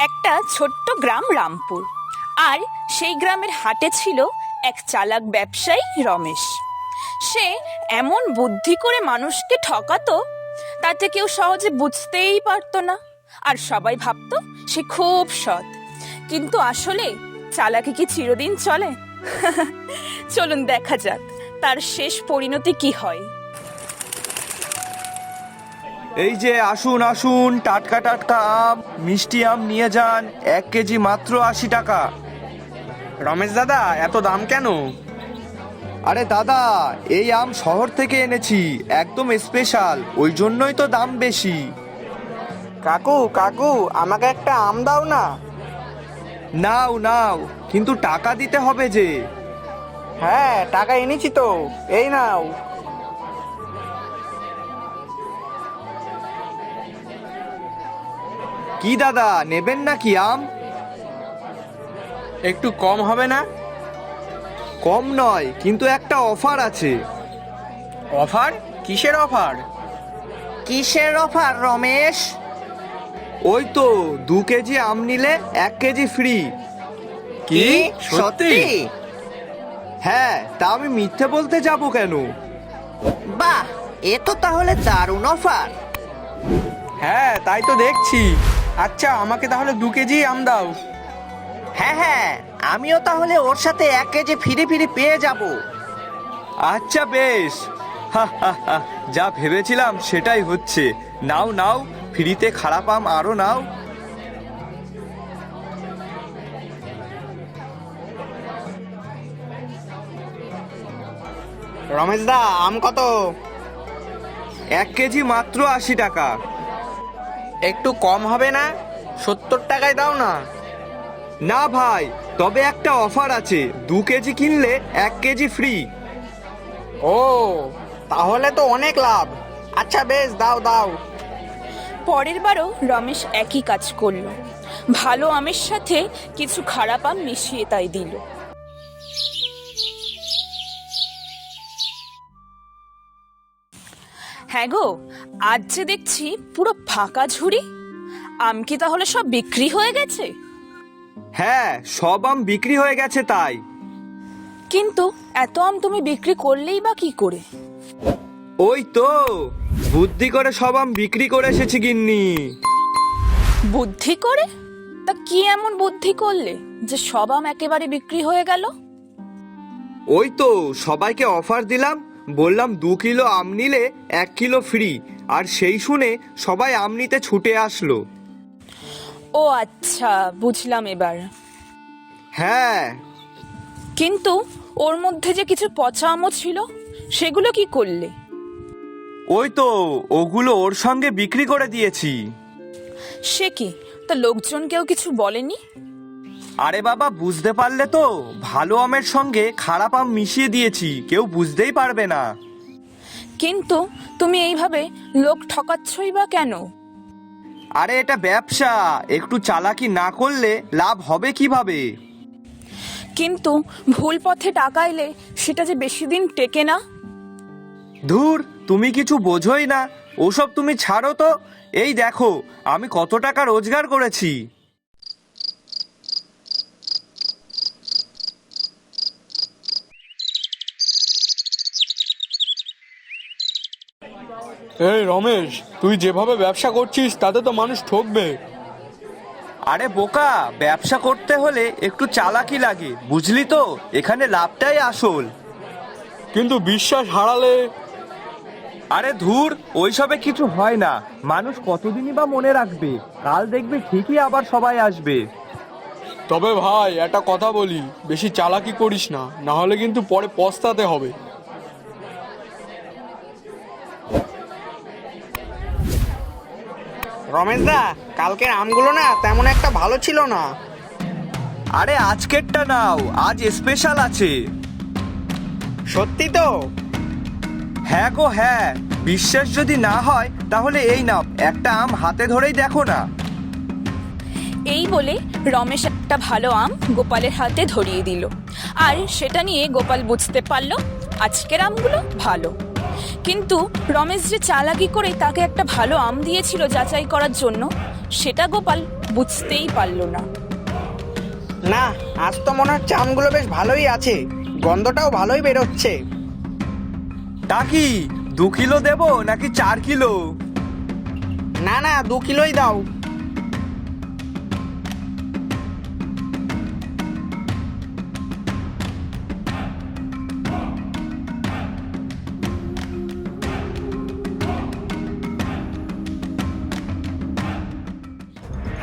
একটা ছোট্ট গ্রাম রামপুর, আর সেই গ্রামের হাটে ছিল এক চালাক ব্যবসায়ী রমেশ। সে এমন বুদ্ধি করে মানুষকে ঠকাতো, তাতে কেউ সহজে বুঝতেই পারতো না, আর সবাই ভাবতো সে খুব সৎ। কিন্তু আসলে চালাকি কি চিরদিন চলে? চলুন দেখা যাক তার শেষ পরিণতি কি হয়। এই যে আসুন আসুন, টাটকা টাটকা আম, মিষ্টি আম নিয়ে যান। 1 কেজি মাত্র 80 টাকা। রমেশ দাদা, এত দাম কেন? আরে দাদা, এই আম শহর থেকে এনেছি, একদম স্পেশাল, ওই জন্যই তো দাম বেশি। কাকু কাকু, আমাকে একটা আম দাও না। নাও নাও, কিন্তু টাকা দিতে হবে যে। হ্যাঁ, টাকা এনেছি তো, এই নাও। কি দাদা, নেবেন নাকি আম? একটু কম হবে না? কম নয়, কিন্তু একটা অফার আছে। অফার? কিসের অফার? কিসের অফার রমেশ? ওই তো 2 কেজি আম নিলে 1 কেজি ফ্রি। কি সত্যি? হ্যাঁ, তা আমি মিথ্যে বলতে যাব কেন? বাহ, এ তো তাহলে দারুণ অফার। হ্যাঁ, তাই তো দেখছি। আচ্ছা, আমাকে তাহলে 2 কেজি আম দাও। হ্যাঁ হ্যাঁ, আমিও তাহলে ওর সাথে 1 কেজি ফিরি ফিরি পেয়ে যাব। আচ্ছা বেশ, হা হা হা, যা ভেবেছিলাম সেটাই হচ্ছে। নাও নাও, ফ্রিতে খারাপ আম আরো নাও। রমেশ দা, আম কত? 1 কেজি মাত্র 80 টাকা। একটু কম হবে না? 70 টাকায় দাও না। না ভাই, তবে একটা অফার আছে, 2 কেজি কিনলে 1 কেজি ফ্রি। ও, তাহলে তো অনেক লাভ। আচ্ছা বেশ, দাও দাও। পরের বারও রমেশ একই কাজ করলো, ভালো আমের সাথে কিছু খারাপ আম মিশিয়ে তাই দিল। হ্যাঁ গো, আজ যে দেখছি পুরো ফাঁকা ঝুড়ি। আম কি তাহলে সব বিক্রি হয়ে গেছে? হ্যাঁ, সব আম বিক্রি হয়ে গেছে তাই। কিন্তু এত আম তুমি বিক্রি করলেই বা কি করে? ওই তো, বুদ্ধি করে সব আম বিক্রি করে এসেছি গিন্নি। বুদ্ধি করে? তা কি এমন বুদ্ধি করলে যে সব আম একেবারে বিক্রি হয়ে গেল? ওই তো, সবাইকে অফার দিলাম, বললাম 2 কিলো আম নিলে 1 কিলো ফ্রি, আর সেই শুনে সবাই আম নিতে ছুটে আসলো। ও আচ্ছা, বুঝলাম এবার। হ্যাঁ, কিন্তু ওর মধ্যে যে কিছু পচা আমও ছিল, সেগুলো কি করলে? ওই তো, ওগুলো ওর সঙ্গে বিক্রি করে দিয়েছি। সে কি, তা লোকজন কেউ কিছু বলেনি? আরে বাবা, বুঝতে পারলে তো, ভালো আমের সঙ্গে খারাপ আম মিশিয়ে দিয়েছি, কেউ বুঝতেই পারবে না। কিন্তু তুমি এইভাবে লোক ঠকাচ্ছই বা কেন? আরে এটা ব্যবসা, একটু চালাকি না করলে লাভ হবে কিভাবে? কিন্তু ভুল পথে টাকা এলে সেটা যে বেশি দিন টেকে না। ধুর, তুমি কিছু বোঝোই না, ওসব তুমি ছাড়ো তো। এই দেখো আমি কত টাকা রোজগার করেছি। এই রমেশ, তুই যেভাবে ব্যবসা করছিস তাতে তো মানুষ ঠকবে। আরে বোকা, ব্যবসা করতে হলে একটু চালাকি লাগে, বুঝলি তো, এখানে লাভটাই আসল। কিন্তু বিশ্বাস হারালে? আরে ধুর, ওইসবে কিছু হয় না, মানুষ কতদিনই বা মনে রাখবে, কাল দেখবে ঠিকই আবার সবাই আসবে। তবে ভাই, একটা কথা বলি, বেশি চালাকি করিস না, না হলে কিন্তু পরে পস্তাতে হবে। রমেশ দা, কালকের আমগুলো না তেমন একটা ভালো ছিল না। আরে আজকেরটা নাও, আজ স্পেশাল আছে। সত্যি তো? হ্যাঁ গো হ্যাঁ, বিশ্বাস যদি না হয় তাহলে এই নাও, একটা আম হাতে ধরেই দেখো না। এই বলে রমেশ একটা ভালো আম গোপালের হাতে ধরিয়ে দিল, আর সেটা নিয়ে গোপাল বুঝতে পারলো আজকের আমগুলো ভালো। কিন্তু রমেশ যে চালাকি করে তাকে একটা ভালো আম দিয়েছিল যাচাই করার জন্য, সেটা গোপাল বুঝতেই পারল না। না, আজ তো মনে হচ্ছে আমগুলো বেশ ভালোই আছে, গন্ধটাও ভালোই বেরোচ্ছে। তা কি 2 কিলো দেবো নাকি 4 কিলো? না না, 2 কিলোই দাও।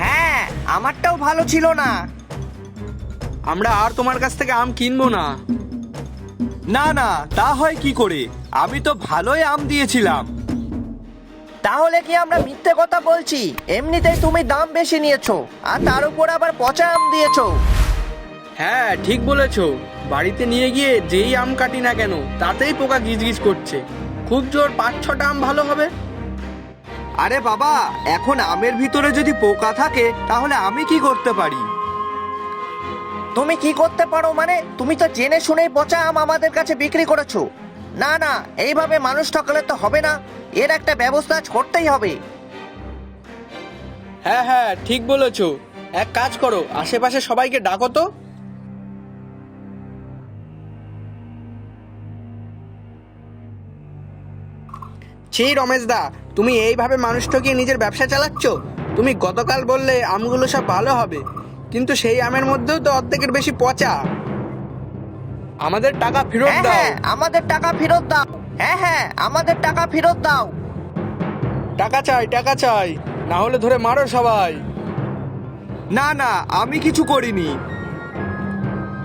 হ্যাঁ, আমারটাও ভালো ছিল না। আমরা আর তোমার কাছ থেকে আম কিনবো না। না না, তা হয় কি করে? আমি তো ভালোই আম দিয়েছিলাম। তাহলে কি আমরা মিথ্যে কথা বলছি? এমনিতেই তুমি দাম বেশি নিয়েছো, আর তার উপর আবার পচা আম দিয়েছো। হ্যাঁ, ঠিক বলেছো। বাড়িতে নিয়ে গিয়ে যেই আম কাটি না কেন তাতেই পোকা গিজগিজ করছে। খুব জোর 5-6টা আম ভালো হবে। আরে বাবা, এখন আমের ভিতরে যদি পোকা থাকে তাহলে আমি কি করতে পারি? তুমি কি করতে পারো মানে? তুমি তো জেনে শুনেই পচা আম আমাদের কাছে বিক্রি করেছো। না না, এইভাবে মানুষ ঠকালে তো হবে না, এর একটা ব্যবস্থা করতেই হবে। হ্যাঁ হ্যাঁ, ঠিক বলেছো। এক কাজ করো, আশেপাশে সবাইকে ডাকো তো। ছি রমেশ দা, তুমি এইভাবে মানুষ ঠকিয়ে নিজের ব্যবসা চালাচ্ছ? তুমি গতকাল বললে আমগুলো সব ভালো হবে, কিন্তু সেই আমের মধ্যেও তো অর্ধেকের বেশি পচা। আমাদের টাকা ফেরত হ্যাঁ দাও। হ্যাঁ, আমাদের টাকা ফেরত দাও। হ্যাঁ হ্যাঁ, আমাদের টাকা ফেরত দাও। টাকা চাই, টাকা চাই, না হলে ধরে মারো সবাই। না না, আমি কিছু করিনি।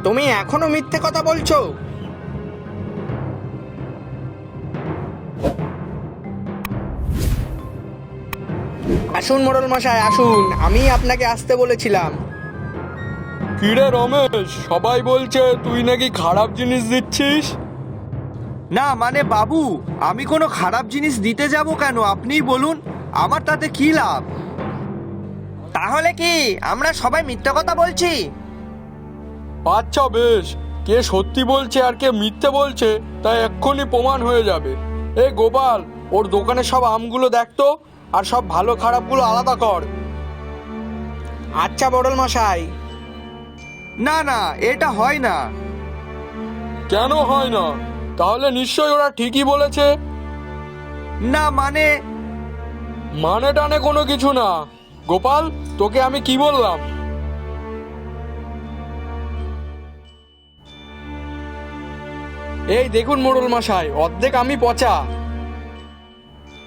তুমি এখনো মিথ্যে কথা বলছো? আসুন মোড়ল মশাই, আসুন, আমি আপনাকে আসতে বলেছিলাম। কিরে রমেশ, সবাই বলছে তুই নাকি খারাপ জিনিস দিচ্ছিস। না মানে বাবু, আমি কোনো খারাপ জিনিস দিতে যাব কেন? আপনিই বলুন, আমার তাতে কি লাভ? তাহলে কি আমরা সবাই মিথ্যে কথা বলছি? আচ্ছা বেশ, কে সত্যি বলছে আর কে মিথ্যে বলছে তা এক্ষুনি প্রমাণ হয়ে যাবে। এই গোপাল, ওর দোকানে সব আমগুলো দেখতো, আর সব ভালো খারাপগুলো আলাদা কর। আচ্ছা মোড়ল মশাই। না না, এটা হয় না। কেন হয় না? তাহলে নিশ্চয়ই ওরা ঠিকই বলেছে। না মানে, মানে টানে কোনো কিছু না। গোপাল, তোকে আমি কি বললাম? এই দেখুন মোড়ল মশাই, অর্ধেক আমি পচা।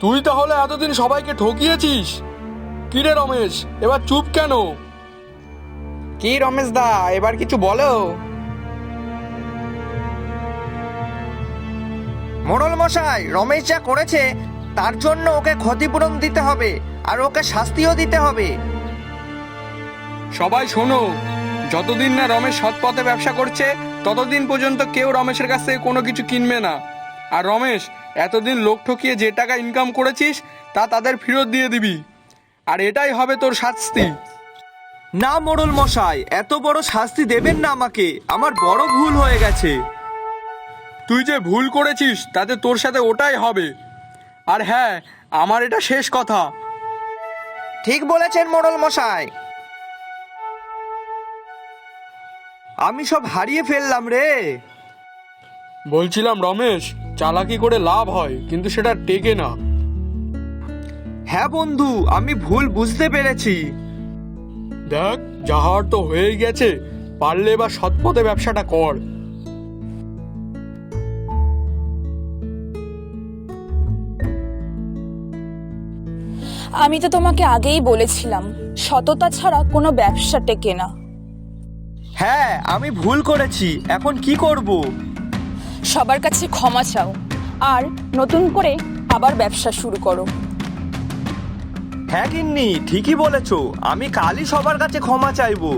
তুই তাহলে এতদিন সবাইকে ঠকিয়েছিস? কিরে রমেশ, এবার চুপ কেন? কি রমেশ দা, এবার কিছু বলো। মোড়ল মশাই, রমেশ যা করেছে তার জন্য ওকে ক্ষতিপূরণ দিতে হবে, আর ওকে শাস্তিও দিতে হবে। সবাই শোনো, যতদিন না রমেশ সৎ পথে ব্যবসা করছে ততদিন পর্যন্ত কেউ রমেশের কাছ থেকে কোনো কিছু কিনবে না। আর রমেশ, এতদিন লোক ঠকিয়ে যে টাকা ইনকাম করেছিস তা তাদের ফেরত দিয়ে দিবি, আর এটাই হবে তোর শাস্তি। না মোড়ল মশাই, এত বড় শাস্তি দেবেন না আমাকে, আমার বড় ভুল হয়ে গেছে। তুই যে ভুল করেছিস তাতে তোর সাথে ওটাই হবে। আর হ্যাঁ, আমার এটা শেষ কথা। ঠিক বলেছেন মোড়ল মশাই। আমি সব হারিয়ে ফেললাম রে। বলছিলাম রমেশ, চালাকি করে লাভ হয় কিন্তু সেটা টেকে না। হ্যাঁ বন্ধু, আমি ভুল বুঝতে পেরেছি। দেখ, যাহার তো হয়েই গেছে, পারলে এবার সৎ পথে ব্যবসাটা কর। আমি তো তোমাকে আগেই বলেছিলাম, সততা ছাড়া কোনো ব্যবসা টেকে না। হ্যাঁ, আমি ভুল করেছি, এখন কি করব? সবার কাছে ক্ষমা চাও, আর নতুন করে আবার ব্যবসা শুরু করো। হ্যাঁ গিন্নি, ঠিকই বলেছো, আমি কালই সবার কাছে ক্ষমা চাইবো।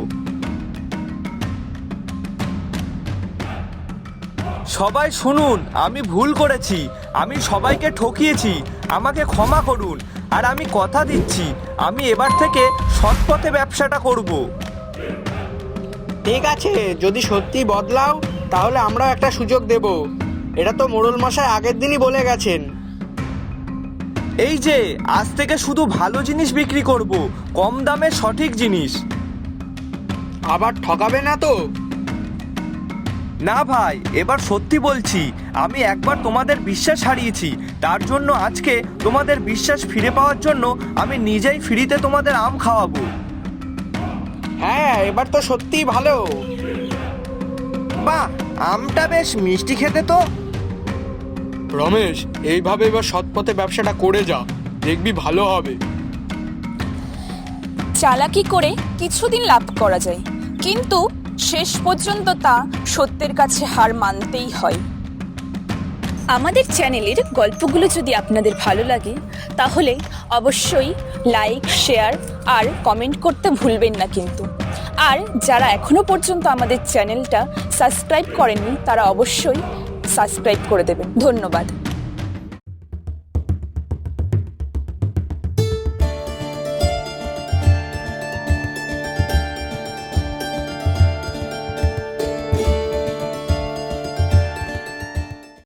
সবাই শুনুন, আমি ভুল করেছি, আমি সবাইকে ঠকিয়েছি, আমাকে ক্ষমা করুন। আর আমি কথা দিচ্ছি, আমি এবার থেকে সৎ পথে ব্যবসাটা করব। ঠিক আছে, যদি সত্যি বদলাও তাহলে আমরাও একটা সুযোগ দেব। এটা তো মোড়ল মশাই আগের দিনই বলে গেছেন। এই যে আজ থেকে শুধু ভালো জিনিস বিক্রি করব, কম দামে সঠিক জিনিস। আবার ঠকাবে না তো? না ভাই, এবার সত্যি বলছি, আমি একবার তোমাদের বিশ্বাস হারিয়েছি, তার জন্য আজকে তোমাদের বিশ্বাস ফিরে পাওয়ার জন্য আমি নিজেই ফ্রিতে তোমাদের আম খাওয়াবো। হ্যাঁ, এবার তো সত্যিই ভালো। বাহ, আমটা বেশ মিষ্টি খেতে তো। রমেশ, এইভাবে এবার সৎ পথে ব্যবসাটা করে যা, দেখবি ভালো হবে। চালাকি করে কিছুদিন লাভ করা যায়, কিন্তু শেষ পর্যন্ত তা সত্যের কাছে হার মানতেই হয়। আমাদের চ্যানেলের গল্পগুলো যদি আপনাদের ভালো লাগে তাহলে অবশ্যই লাইক, শেয়ার আর কমেন্ট করতে ভুলবেন না কিন্তু। আর যারা এখনো পর্যন্ত আমাদের চ্যানেলটা সাবস্ক্রাইব করেননি তারা অবশ্যই সাবস্ক্রাইব করে দেবেন। ধন্যবাদ।